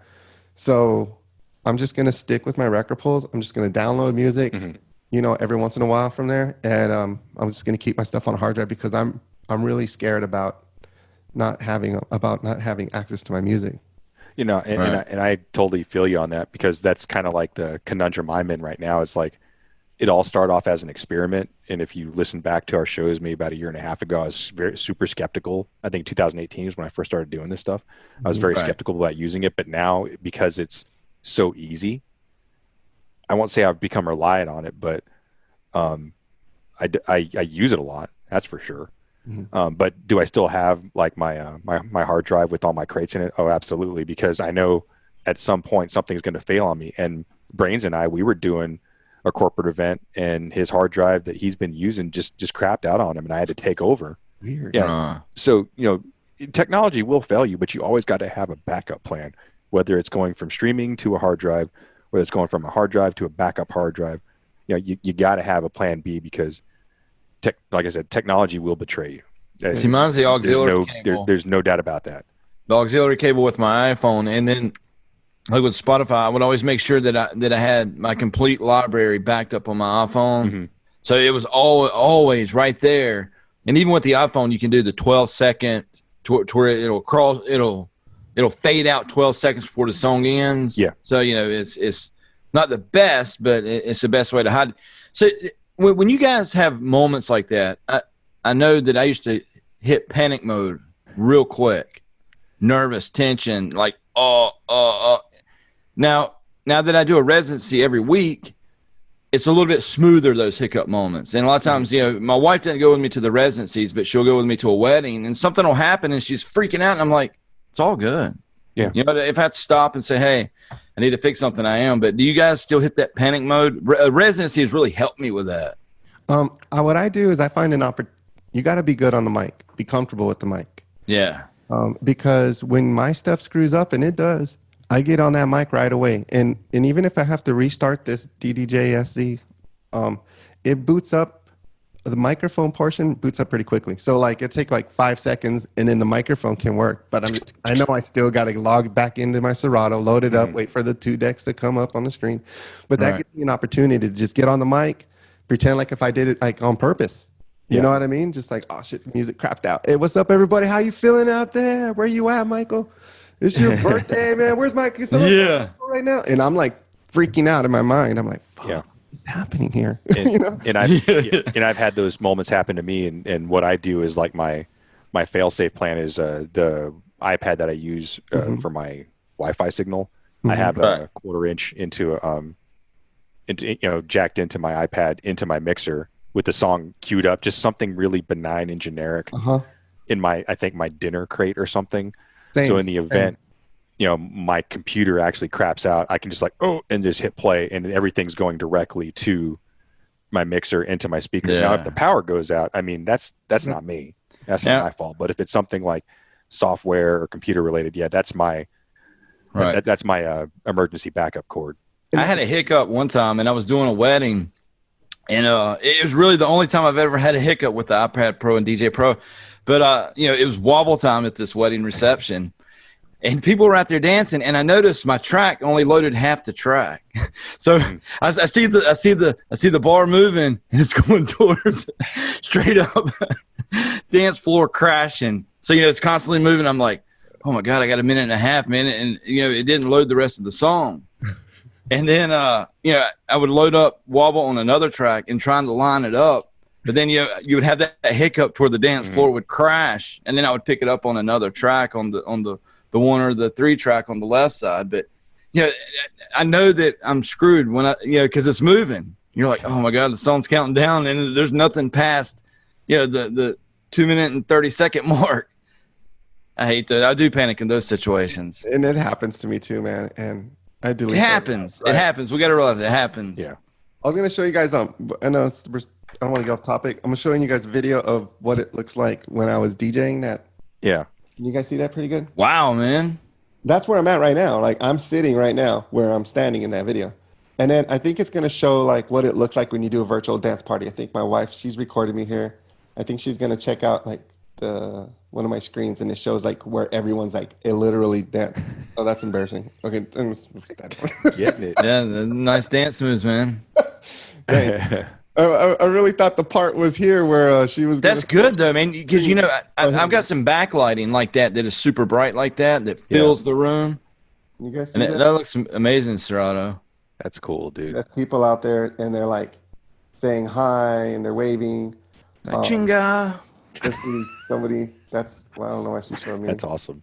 So I'm just going to stick with my record pools. I'm just going to download music, every once in a while from there. And I'm just going to keep my stuff on a hard drive, because I'm really scared about not having access to my music. And I totally feel you on that, because that's kind of like the conundrum I'm in right now. It's like it all started off as an experiment. And if you listen back to our shows maybe about a year and a half ago, I was super skeptical. I think 2018 is when I first started doing this stuff. I was very skeptical about using it. But now, because it's so easy, I won't say I've become reliant on it, but I use it a lot. That's for sure. But do I still have like my hard drive with all my crates in it? Oh, absolutely. Because I know at some point something's going to fail on me. And Brains and we were doing a corporate event, and his hard drive that he's been using just crapped out on him, and I had to take over. Weird. Yeah. So, technology will fail you, but you always got to have a backup plan, whether it's going from streaming to a hard drive, whether it's going from a hard drive to a backup hard drive. You got to have a plan B, because like I said, technology will betray you. See, mine's the auxiliary cable. There's no doubt about that. The auxiliary cable with my iPhone, and then like with Spotify, I would always make sure that I had my complete library backed up on my iPhone. So it was always right there. And even with the iPhone, you can do the 12-second to where it'll fade out 12 seconds before the song ends. Yeah. So it's not the best, but it's the best way to hide. So when you guys have moments like that, I know that I used to hit panic mode real quick, nervous, tension, like Now that I do a residency every week, it's a little bit smoother, those hiccup moments. And a lot of times, my wife didn't go with me to the residencies, but she'll go with me to a wedding, and something will happen and she's freaking out. And I'm like, it's all good. Yeah. If I have to stop and say, hey, I need to fix something, I am. But do you guys still hit that panic mode? Residency has really helped me with that. What I do is I find you got to be good on the mic, be comfortable with the mic. Yeah. Because when my stuff screws up, and it does, I get on that mic right away. And even if I have to restart this DDJ-SC, it boots up. The microphone portion boots up pretty quickly. So it takes 5 seconds, and then the microphone can work. But I know I still got to log back into my Serrato, load it up, wait for the 2 decks to come up on the screen. But that gives me an opportunity to just get on the mic, pretend like if I did it like on purpose. You know what I mean? Just like, oh shit, music crapped out. Hey, what's up, everybody? How you feeling out there? Where you at, Michael? It's your birthday, man. Where's my right now? And I'm like freaking out in my mind. I'm like, fuck, what's happening here? And, you know? and I've had those moments happen to me. And what I do is like my fail-safe plan is the iPad that I use for my Wi-Fi signal. I have a 1/4 inch into jacked into my iPad into my mixer with the song queued up, just something really benign and generic in my dinner crate or something. So in the event, my computer actually craps out, I can just and just hit play, and everything's going directly to my mixer into my speakers. Now, if the power goes out, I mean, that's not me. That's not my fault. But if it's something like software or computer related, that's my that's my emergency backup cord. I had a hiccup one time, and I was doing a wedding, and it was really the only time I've ever had a hiccup with the iPad Pro and DJ Pro. But it was wobble time at this wedding reception, and people were out there dancing, and I noticed my track only loaded half the track. So I see the bar moving, and it's going towards straight up dance floor crashing. So it's constantly moving. I'm like, oh my God, I got a minute and a half, man, and it didn't load the rest of the song. And then I would load up wobble on another track and trying to line it up. But then you would have that hiccup toward the dance floor would crash, and then I would pick it up on another track on the 1 or the 3 track on the left side. But I know that I'm screwed when because it's moving. You're like, oh my God, the song's counting down, and there's nothing past the 2 minute and 30 second mark. I hate that. I do panic in those situations, and it happens to me too, man. And I delete. It happens. It happens. We got to realize it happens. Yeah. I was gonna show you guys. I know I don't want to get off topic. I'm showing you guys a video of what it looks like when I was DJing that. Yeah. Can you guys see that pretty good? Wow, man. That's where I'm at right now. Like I'm sitting right now where I'm standing in that video. And then I think it's going to show like what it looks like when you do a virtual dance party. I think my wife, she's recorded me here. I think she's going to check out like one of my screens, and it shows like where everyone's like it literally dance. Oh, that's embarrassing. Okay. Getting it. Yeah, nice dance moves, man. I really thought the part was here where she was. That's good though, man, because I've got some backlighting like that is super bright like that fills the room. You guys see that looks amazing, Serrato. That's cool, dude. There's people out there and they're like saying hi and they're waving. Chinga. Let's see somebody. I don't know why she showed me. That's awesome.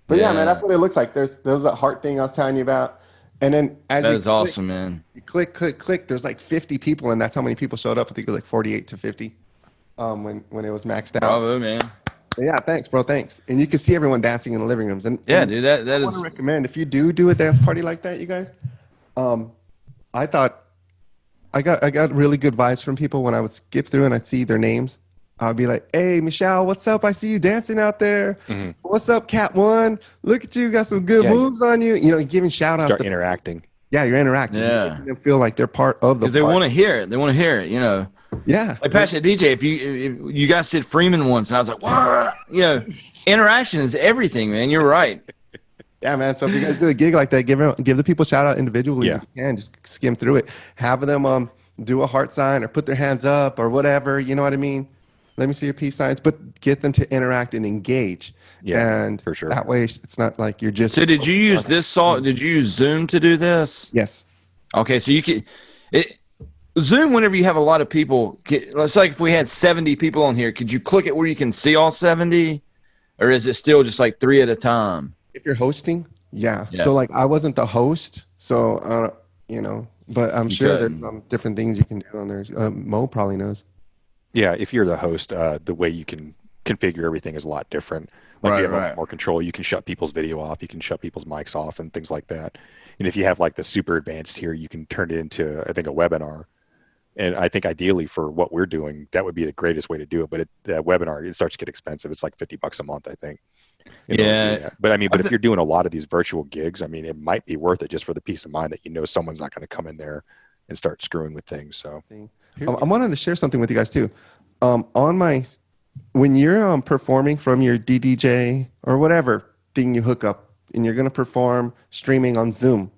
But yeah, man, that's what it looks like. There's that heart thing I was telling you about. And then as that is awesome, man. You click. There's like 50 people, and that's how many people showed up. I think it was like 48 to 50 when it was maxed out. Bravo, man. But yeah, thanks, bro. Thanks. And you can see everyone dancing in the living rooms. And dude, that I want to recommend if you do a dance party like that, you guys. I thought I got really good vibes from people when I would skip through and I'd see their names. I'd be like, hey, Michelle, what's up? I see you dancing out there. Mm-hmm. What's up, Cat One? Look at you. Got some good moves on you. Giving shout outs. Start interacting. Yeah, you're interacting. Yeah. You're making them feel like they're part of the because they want to hear it. They want to hear it, Yeah. Like Passionate DJ, if you guys did Freeman once, and I was like, what? Interaction is everything, man. You're right. Yeah, man. So if you guys do a gig like that, give the people shout out individually if you can. Just skim through it. Have them do a heart sign or put their hands up or whatever. You know what I mean? Let me see your peace signs, but get them to interact and engage. Yeah, and for sure. That way, it's not like you're just. So, did you use Did you use Zoom to do this? Yes. Okay, so you can Zoom whenever you have a lot of people. Let's like if we had 70 people on here, could you click it where you can see all 70, or is it still just like 3 at a time? If you're hosting, yeah. So like I wasn't the host, so but I'm sure there's some different things you can do on there. Mo probably knows. Yeah, if you're the host, the way you can configure everything is a lot different. Like you have a lot more control. You can shut people's video off. You can shut people's mics off and things like that. And if you have like the super advanced tier, you can turn it into, I think, a webinar. And I think ideally for what we're doing, that would be the greatest way to do it. But that webinar, it starts to get expensive. It's like $50 a month, I think. Yeah. But if you're doing a lot of these virtual gigs, I mean, it might be worth it just for the peace of mind that someone's not going to come in there and start screwing with things. So I wanted to share something with you guys too. When you're performing from your DDJ or whatever thing you hook up and you're going to perform streaming on Zoom,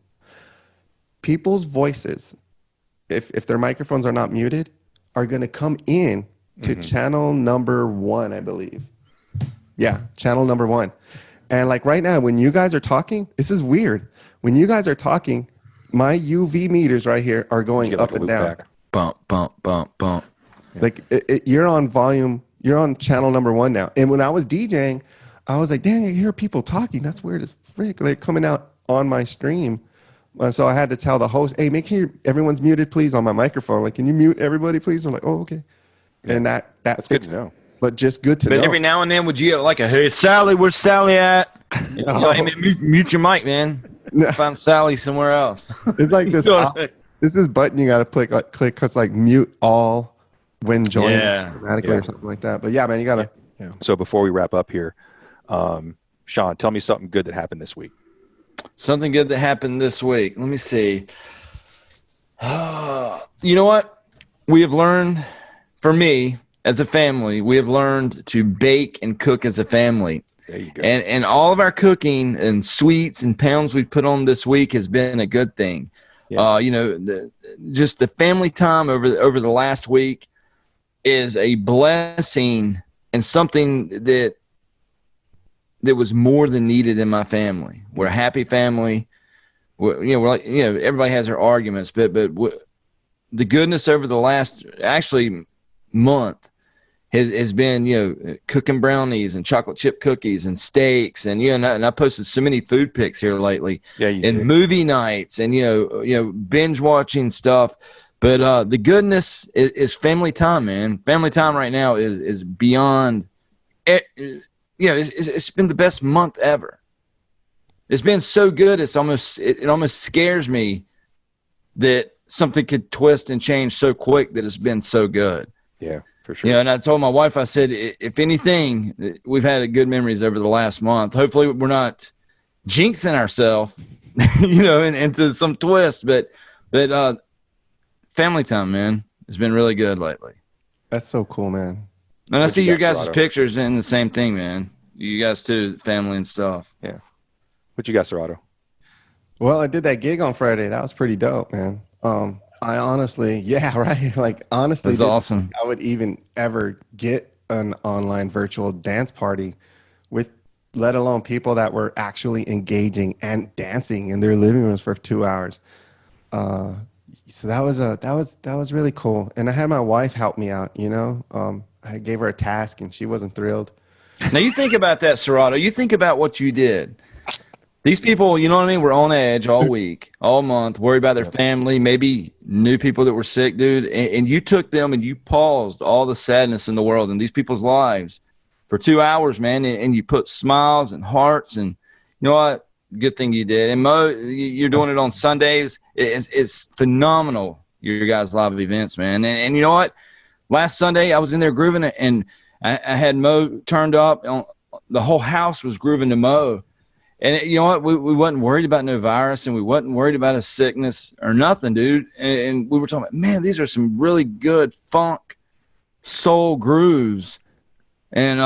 people's voices, if their microphones are not muted, are going to come in to channel number 1, I believe. Yeah, channel number 1. And like right now, when you guys are talking, this is weird. When you guys are talking, my UV meters right here are going up and down. Back. Bump, bump, bump, bump. Like you're on volume, you're on channel number 1 now. And when I was DJing, I was like, dang, I hear people talking. That's weird as frick. They're coming out on my stream. So I had to tell the host, hey, make sure everyone's muted, please, on my microphone. Like, can you mute everybody, please? I'm like, oh, okay. Yeah. And that fixed it. But just good to know. But every now and then, would you have like a, hey, Sally, where's Sally at? You know, hey, man, mute your mic, man. Find Sally somewhere else. It's like this. It's this button you got to click because like mute all when joining automatically or something like that. But yeah, man, you got to. Yeah. So before we wrap up here, Shawn, tell me something good that happened this week. Something good that happened this week. Let me see. You know what? We have learned, for me, as a family, we have learned to bake and cook as a family. There you go. And all of our cooking and sweets and pounds we've put on this week has been a good thing. Yeah. You know, just the family time over the last week is a blessing and something that was more than needed in my family. We're a happy family. We're like, everybody has their arguments, but the goodness over the last actually month has been, cooking brownies and chocolate chip cookies and steaks. And, and I posted so many food pics here lately. Yeah, you and did. Movie nights and, binge watching stuff. But the goodness is family time, man. Family time right now is beyond, it's been the best month ever. It's been so good. It almost scares me that something could twist and change so quick that it's been so good. Yeah. For sure. And I told my wife, I said, if anything, we've had good memories over the last month. Hopefully we're not jinxing ourselves, into some twist, but family time, man, has been really good lately. That's so cool, man. And I see your guys' pictures and the same thing, man. You guys too, family and stuff. Yeah. What you got, Serrato? Well, I did that gig on Friday. That was pretty dope, man. I honestly, like honestly, that's awesome. I would even ever get an online virtual dance party with, let alone people that were actually engaging and dancing in their living rooms for 2 hours. So that was really cool. And I had my wife help me out. I gave her a task and she wasn't thrilled. Now you think about that, Serrato. You think about what you did. These people, you know what I mean, were on edge all week, all month, worried about their family, maybe knew people that were sick, dude. And you took them and you paused all the sadness in the world in these people's lives for 2 hours, man. And you put smiles and hearts, and you know what? Good thing you did. And Mo, you're doing it on Sundays. It's phenomenal, your guys' live events, man. And you know what? Last Sunday, I was in there grooving it, and I had Mo turned up. The whole house was grooving to Mo. And you know what? We wasn't worried about no virus, and we wasn't worried about a sickness or nothing, dude. And we were talking about, man, these are some really good funk, soul grooves. And,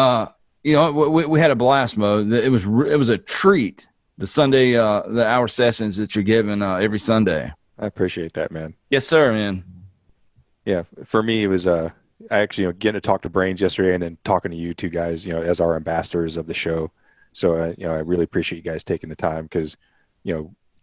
we had a blast, Mo. It was a treat, the Sunday, the hour sessions that you're giving every Sunday. I appreciate that, man. Yes, sir, man. Yeah, for me, it was actually getting to talk to Brains yesterday and then talking to you two guys, as our ambassadors of the show. So, I really appreciate you guys taking the time because,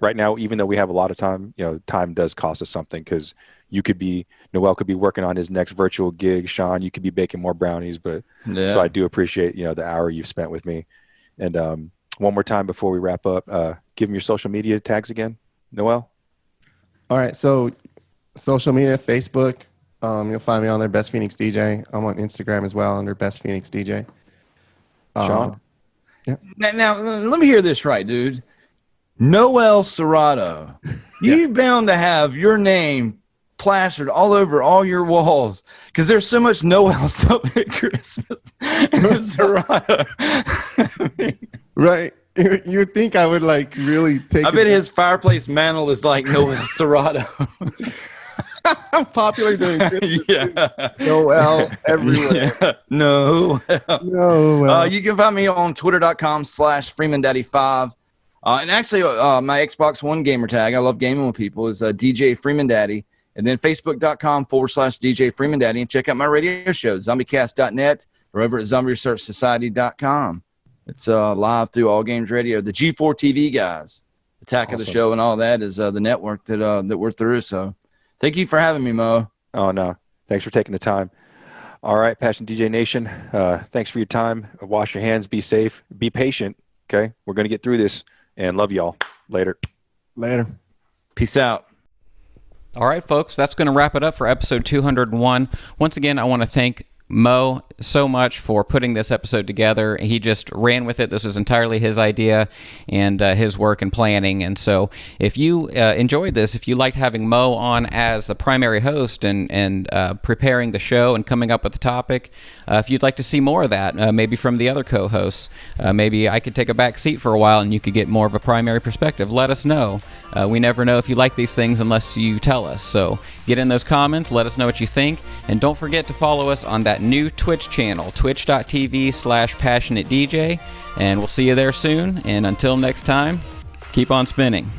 right now, even though we have a lot of time, time does cost us something because Noel could be working on his next virtual gig. Shawn, you could be baking more brownies. But so I do appreciate, the hour you've spent with me. And one more time before we wrap up, give them your social media tags again, Noel. All right. So social media, Facebook, you'll find me on there, Best Phoenix DJ. I'm on Instagram as well under Best Phoenix DJ. Shawn? Yeah. Now, let me hear this right, dude. Noel Serrato. You're bound to have your name plastered all over all your walls because there's so much Noel stuff at Christmas. Serrato. Right. You think I would really take I bet his fireplace mantle is like Noel Serrato. I'm popular during Christmas. Noel everywhere. Yeah. Noel. Noel. You can find me on twitter.com/FreemanDaddy5. And actually, my Xbox One gamer tag, I love gaming with people, is DJ Freeman Daddy. And then Facebook.com/DJ Freeman Daddy. And check out my radio show, ZombieCast.net, or over at ZombieResearchSociety.com. It's live through All Games Radio. The G4 TV guys, Attack of the Show and all that is the network that we're through. So thank you for having me, Mo. Oh, no. Thanks for taking the time. All right, Passion DJ Nation, thanks for your time. Wash your hands, be safe, be patient, okay? We're going to get through this, and love y'all. Later. Later. Peace out. All right, folks, that's going to wrap it up for episode 201. Once again, I want to thank Mo so much for putting this episode together. He just ran with it. This was entirely his idea and his work and planning. And so if you enjoyed this, if you liked having Mo on as the primary host and preparing the show and coming up with the topic, if you'd like to see more of that, maybe from the other co-hosts, maybe I could take a back seat for a while and you could get more of a primary perspective, let us know. We never know if you like these things unless you tell us. So get in those comments, let us know what you think, and don't forget to follow us on that new Twitch channel, twitch.tv/passionatedj, and we'll see you there soon. And until next time, keep on spinning.